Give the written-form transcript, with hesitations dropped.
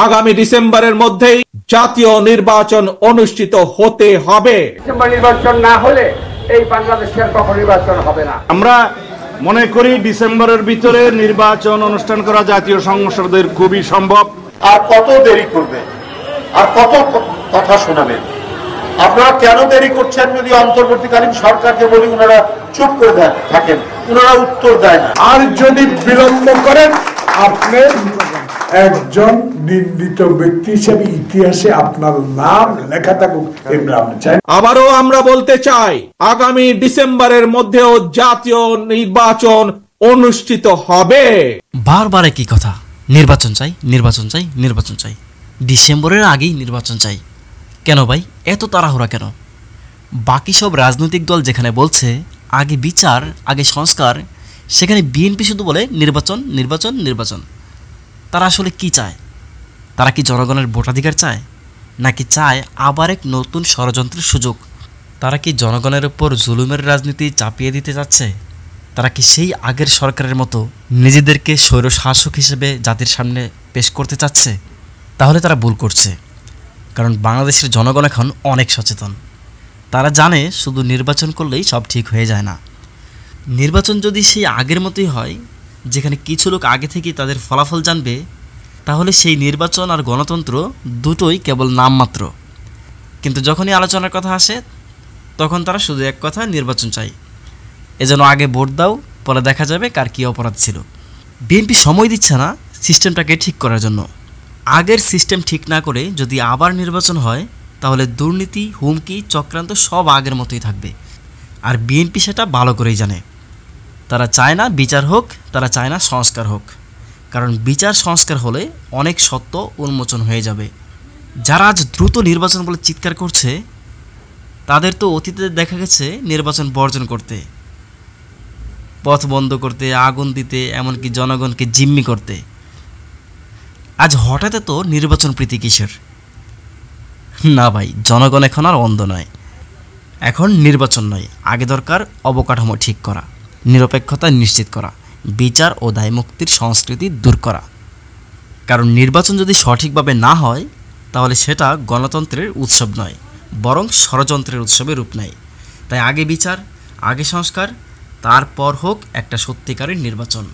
আগামী ডিসেম্বরের মধ্যেই জাতীয় নির্বাচন অনুষ্ঠিত হতে হবে। ডিসেম্বর নির্বাচন না হলে এই বাংলাদেশের কখনো নির্বাচন হবে না। আমরা মনে করি ডিসেম্বরের ভিতরে নির্বাচন অনুষ্ঠান করা জাতীয় সংসদের খুবই সম্ভব। আর কত দেরি করবে, আর কত কথা শোনাবেন? আপনারা কেন দেরি করছেন? যদি অন্তর্বর্তীকালীন সরকারকে বলি, ওনারা চুপ করে থাকেন, ওনারা উত্তর দেয় না। আর যদি বিলম্ব করেন, আপনি একজন নিন্দিত ব্যক্তি হিসেবে ইতিহাসে আপনার নাম লেখা থাকুক, আমরা চাই। আবারও আমরা বলতে চাই, আগামী ডিসেম্বরের মধ্যেও জাতীয় নির্বাচন অনুষ্ঠিত হবে। বারবার একই কথা, নির্বাচন চাই, নির্বাচন চাই, নির্বাচন চাই, ডিসেম্বরের আগেই নির্বাচন চাই। কেন ভাই এত তাড়াহুড়া কেন? বাকি সব রাজনৈতিক দল যেখানে বলছে আগে বিচার, আগে সংস্কার, সেখানে বিএনপি শুধু বলে নির্বাচন, নির্বাচন, নির্বাচন। তারা আসলে কি চায়? তারা কি জনগণের ভোটাধিকার চায়, নাকি চায় আবার এক নতুন ষড়যন্ত্রের সুযোগ? তারা কি জনগণের উপর জুলুমের রাজনীতি চাপিয়ে দিতে যাচ্ছে? তারা কি সেই আগের সরকারের মতো নিজেদেরকে স্বৈরশাসক হিসেবে জাতির সামনে পেশ করতে চাচ্ছে? তাহলে তারা ভুল করছে, কারণ বাংলাদেশের জনগণ এখন অনেক সচেতন। তারা জানে শুধু নির্বাচন করলেই সব ঠিক হয়ে যায় না। নির্বাচন যদি সেই আগের মতোই হয়, যেখানে কিছু লোক আগে থেকেই তাদের ফলাফল জানবে, তাহলে সেই নির্বাচন আর গণতন্ত্র দুটোই কেবল নামমাত্র। কিন্তু যখনই আলোচনার কথা আসে, তখন তারা শুধু এক কথা, নির্বাচন চাই। এজন্য আগে ভোট দাও, পরে দেখা যাবে কার কী অপরাধ ছিল। বিএনপি সময় দিচ্ছে না সিস্টেমটাকে ঠিক করার জন্য। আগের সিস্টেম ঠিক না করে যদি আবার নির্বাচন হয়, তাহলে দুর্নীতি, হুমকি, চক্রান্ত সব আগের মতোই থাকবে। আর বিএনপি সেটা ভালো করেই জানে। তারা চায় না বিচার হোক, তারা চায় না সংস্কার হোক, কারণ বিচার সংস্কার হলে অনেক সত্য উন্মোচন হয়ে যাবে। যারা আজ দ্রুত নির্বাচন বলে চিৎকার করছে, তাদের তো অতীতে দেখা গেছে নির্বাচন বর্জন করতে, পথ বন্ধ করতে, আগুন দিতে, এমনকি জনগণকে জিম্মি করতে। আজ হঠাৎ তো নির্বাচন প্রীতি কিসের? না ভাই, জনগণ এখন আর অন্ধ নয়। এখন নির্বাচন নয়, আগে দরকার অবকাঠামো ঠিক করা, নিরপেক্ষতা নিশ্চিত করা, বিচার ও দায়মুক্তির সংস্কৃতি দূর করা। কারণ নির্বাচন যদি সঠিকভাবে না হয়, তাহলে সেটা গণতন্ত্রের উৎসব নয়, বরং ষড়যন্ত্রের উৎসবে রূপ নেয়। তাই আগে বিচার, আগে সংস্কার, তারপর হোক একটা সত্যিকারের নির্বাচন।